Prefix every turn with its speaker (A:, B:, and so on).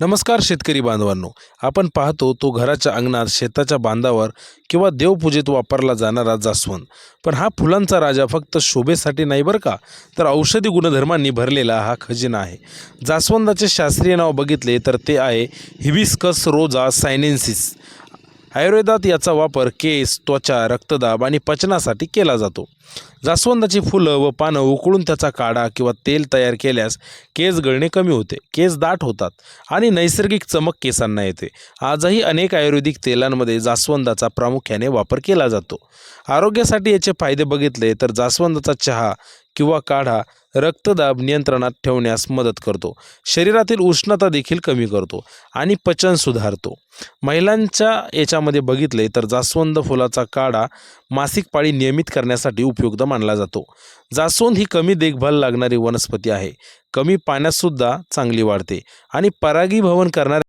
A: नमस्कार शेतकरी बांधवांनो. आपण पाहतो तो घराच्या अंगणात, शेताच्या बांधावर किंवा देवपूजेत वापरला जाणारा जास्वंद. पण हा फुलांचा राजा फक्त शोभेसाठी नाही बरं का, तर औषधी गुणधर्मांनी भरलेला हा खजिना आहे. जास्वंदाचे शास्त्रीय नाव बघितले तर ते आहे हिबिस्कस रोजा सायनेन्सिस. आयुर्वेदात याचा वापर केस, त्वचा, रक्तदाब आणि पचनासाठी केला जातो. जास्वंदाची फुलं व पानं उकळून त्याचा काढा किंवा तेल तयार केल्यास केस गळणे कमी होते, केस दाट होतात आणि नैसर्गिक चमक केसांना येते. आजही अनेक आयुर्वेदिक तेलांमध्ये जास्वंदाचा प्रामुख्याने वापर केला जातो. आरोग्यासाठी याचे फायदे बघितले तर जास्वंदाचा चहा किंवा काढा रक्तदाब नियंत्रणात ठेवण्यास मदत करतो, शरीरातील उष्णता देखील कमी करतो आणि पचन सुधारतो. महिलांच्या याच्यामध्ये बघितले तर जास्वंद फुलाचा काढा मासिक पाळी नियमित करण्यासाठी उपयुक्त मानला जातो. जास्वंद ही कमी देखभाल लागणारी वनस्पती आहे, कमी पाण्यात सुद्धा चांगली वाढते आणि परागीभवन करणाऱ्या